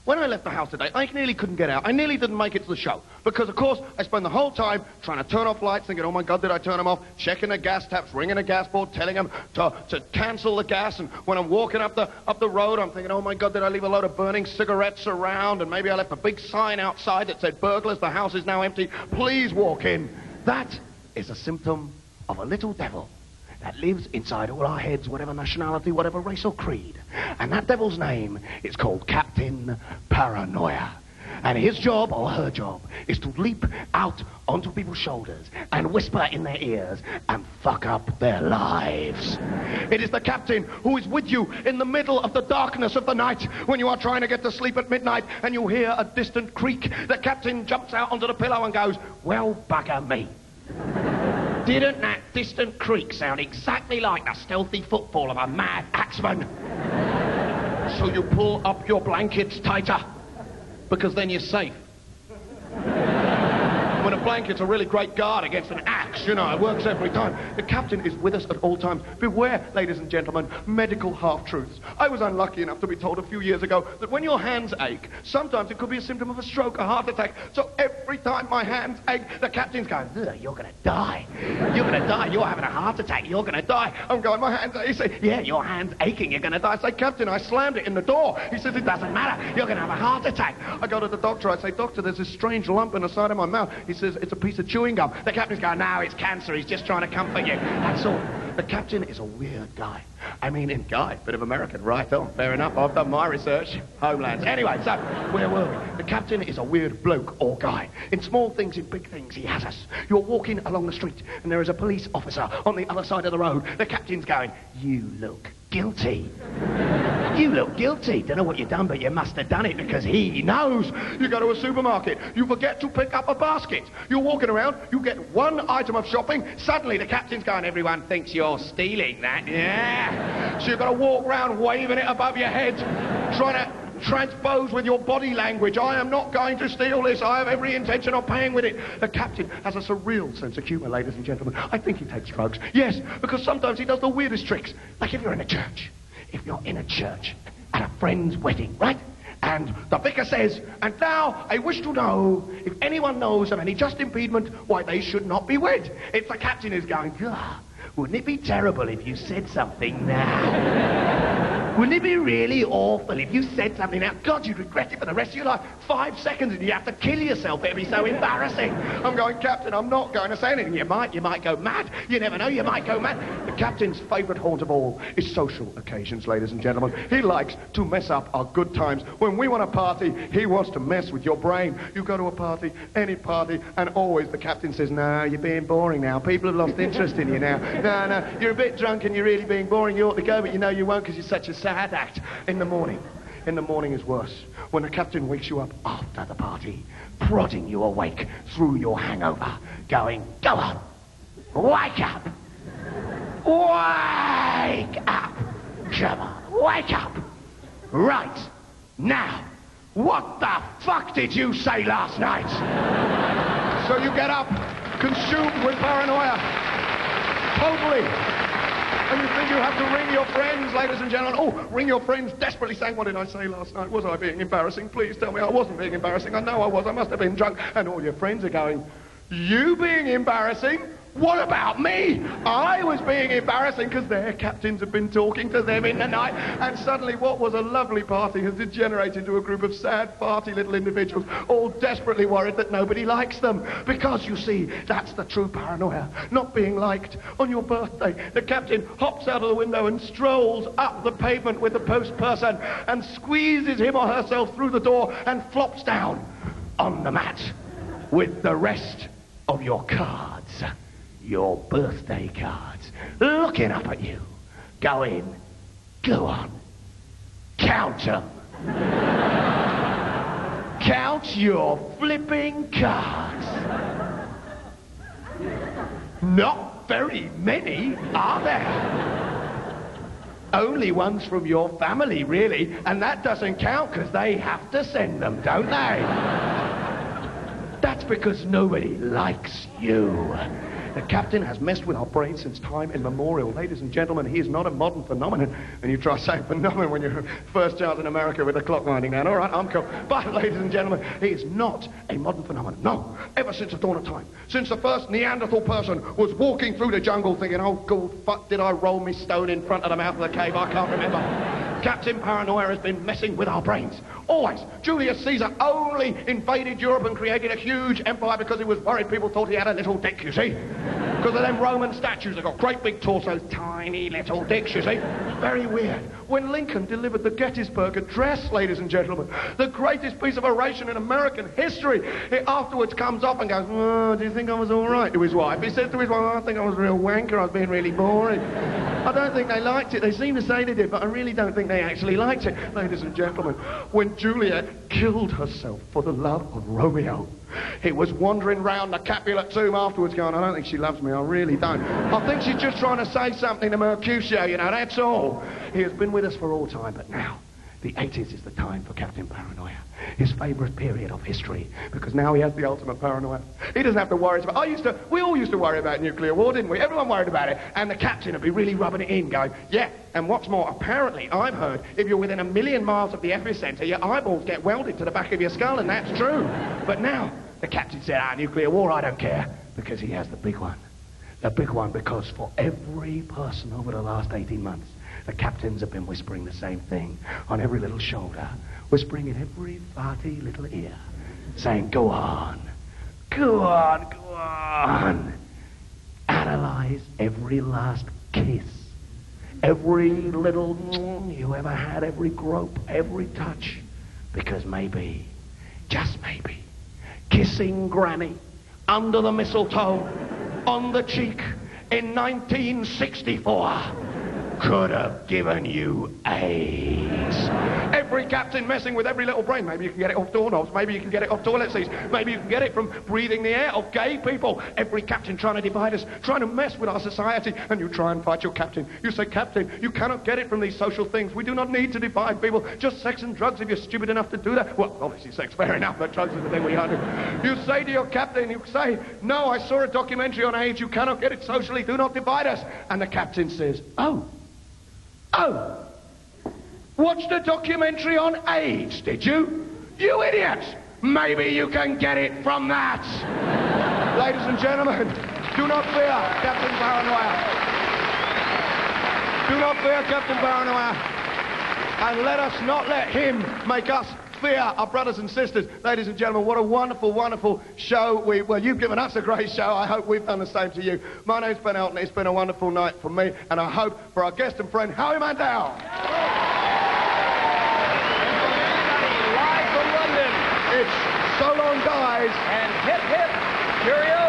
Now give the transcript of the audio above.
When I left the house today, I nearly couldn't get out. I nearly didn't make it to the show. Because, of course, I spent the whole time trying to turn off lights, thinking, oh, my God, did I turn them off? Checking the gas taps, ringing the gas board, telling them to cancel the gas. And when I'm walking up the road, I'm thinking, oh, my God, did I leave a load of burning cigarettes around? And maybe I left a big sign outside that said, burglars, the house is now empty. Please walk in. That is a symptom of a little devil that lives inside all our heads, whatever nationality, whatever race or creed. And that devil's name is called Captain Paranoia. And his job, or her job, is to leap out onto people's shoulders and whisper in their ears and fuck up their lives. It is the captain who is with you in the middle of the darkness of the night when you are trying to get to sleep at midnight and you hear a distant creak. The captain jumps out onto the pillow and goes, well, bugger me. Didn't that distant creak sound exactly like the stealthy footfall of a mad axeman? So you pull up your blankets tighter, because then you're safe. When a blanket's a really great guard against an axe, you know, it works every time. The captain is with us at all times. Beware, ladies and gentlemen, medical half-truths. I was unlucky enough to be told a few years ago that when your hands ache, sometimes it could be a symptom of a stroke, a heart attack. So every time my hands ache, the captain's going, you're going to die. You're going to die. You're having a heart attack. You're going to die. I'm going, my hands ache. He said, yeah, your hand's aching. You're going to die. I say, Captain, I slammed it in the door. He says, it doesn't matter. You're going to have a heart attack. I go to the doctor. I say, doctor, there's this strange lump in the side of my mouth. He says, it's a piece of chewing gum. The captain's going, no, it's cancer. He's just trying to comfort you. That's all. The captain is a weird guy. I mean, in guy, bit of American, right on. Fair enough, I've done my research. Homelands. Anyway, so, where were we? The captain is a weird bloke or guy. In small things, in big things, he has us. You're walking along the street, and there is a police officer on the other side of the road. The captain's going, you look guilty. You look guilty. Don't know what you've done, but you must have done it because he knows. You go to a supermarket. You forget to pick up a basket. You're walking around. You get one item of shopping. Suddenly, the captain's going, everyone thinks you're stealing that. Yeah. So you've got to walk around waving it above your head, trying to transpose with your body language. I am not going to steal this. I have every intention of paying with it. The captain has a surreal sense of humour, ladies and gentlemen. I think he takes drugs. Yes, because sometimes he does the weirdest tricks. Like if you're in a church. If you're in a church at a friend's wedding, right? And the vicar says, and now I wish to know if anyone knows of any just impediment why they should not be wed. It's the captain who's going, wouldn't it be terrible if you said something now? Wouldn't it be really awful if you said something now? God, you'd regret it for the rest of your life. 5 seconds and you have to kill yourself. It'd be so embarrassing. I'm going, Captain, I'm not going to say anything. You might go mad. You never know, you might go mad. The captain's favourite haunt of all is social occasions, ladies and gentlemen. He likes to mess up our good times. When we want to party, he wants to mess with your brain. You go to a party, any party, and always the captain says, no, you're being boring now. People have lost interest in you now. No, you're a bit drunk and you're really being boring. You ought to go, but you know you won't because you're such a sad act. In the morning is worse. When the captain wakes you up after the party, prodding you awake through your hangover, going, go on, wake up, wake up, come on, wake up, right, now, what the fuck did you say last night? So you get up, consumed with paranoia, totally. And you think you have to ring your friends, ladies and gentlemen. Oh, ring your friends, desperately saying, what did I say last night? Was I being embarrassing? Please tell me I wasn't being embarrassing. I know I was. I must have been drunk. And all your friends are going, you being embarrassing? What about me? I was being embarrassing because their captains have been talking to them in the night. And suddenly what was a lovely party has degenerated into a group of sad, farty little individuals, all desperately worried that nobody likes them. Because, you see, that's the true paranoia. Not being liked. On your birthday, the captain hops out of the window and strolls up the pavement with the postperson and squeezes him or herself through the door and flops down on the mat with the rest of your cards. Your birthday cards, looking up at you, going, go on, count them. Count your flipping cards. Not very many, are there? Only ones from your family, really, and that doesn't count because they have to send them, don't they? That's because nobody likes you. The captain has messed with our brains since time immemorial. Ladies and gentlemen, he is not a modern phenomenon. And you try saying phenomenon when you're first child in America with the clock winding down. All right, I'm cool. But, ladies and gentlemen, he is not a modern phenomenon. No, ever since the dawn of time. Since the first Neanderthal person was walking through the jungle thinking, oh, God, fuck, did I roll me stone in front of the mouth of the cave? I can't remember. Captain Paranoia has been messing with our brains. Always. Julius Caesar only invaded Europe and created a huge empire because he was worried people thought he had a little dick, you see? Because of them Roman statues that got great big torsos, tiny little dicks, you see? It's very weird. When Lincoln delivered the Gettysburg Address, ladies and gentlemen, the greatest piece of oration in American history, he afterwards comes off and goes, oh, do you think I was all right, to his wife? He says to his wife, oh, I think I was a real wanker, I was being really boring. I don't think they liked it. They seem to say they did, but I really don't think they actually liked it. Ladies and gentlemen, when Juliet killed herself for the love of Romeo, he was wandering round the Capulet tomb afterwards going, I don't think she loves me, I really don't. I think she's just trying to say something to Mercutio, you know, that's all. He has been with us for all time, but now, the 80s is the time for Captain Paranoia. His favourite period of history, because now he has the ultimate paranoia. He doesn't have to worry about... We all used to worry about nuclear war, didn't we? Everyone worried about it. And the captain would be really rubbing it in, going, yeah, and what's more, apparently, I've heard, if you're within 1,000,000 miles of the epicenter, your eyeballs get welded to the back of your skull, and that's true. But now, the captain said, nuclear war, I don't care, because he has the big one. The big one, because for every person over the last 18 months, the captains have been whispering the same thing on every little shoulder, whispering in every farty little ear, saying, go on, go on, go on. Analyze every last kiss, every little you ever had, every grope, every touch, because maybe, just maybe, kissing Granny under the mistletoe on the cheek in 1964 could have given you AIDS. Every captain messing with every little brain. Maybe you can get it off doorknobs. Maybe you can get it off toilet seats. Maybe you can get it from breathing the air of gay people. Every captain trying to divide us, trying to mess with our society. And you try and fight your captain. You say, Captain, you cannot get it from these social things. We do not need to divide people. Just sex and drugs if you're stupid enough to do that. Well, obviously sex, fair enough, but drugs is the thing we can't do. You say to your captain, you say, no, I saw a documentary on AIDS. You cannot get it socially. Do not divide us. And the captain says, oh, watched a documentary on AIDS, did you? You idiots! Maybe you can get it from that. Ladies and gentlemen, do not fear Captain Paranoia. Do not fear Captain Paranoia. And let us not let him make us fear our brothers and sisters. Ladies and gentlemen, what a wonderful, wonderful show. Well, you've given us a great show. I hope we've done the same to you. My name's Ben Elton. It's been a wonderful night for me, and I hope for our guest and friend, Howie Mandel. Live from London. It's so long, guys. And hip, hip, cheerio.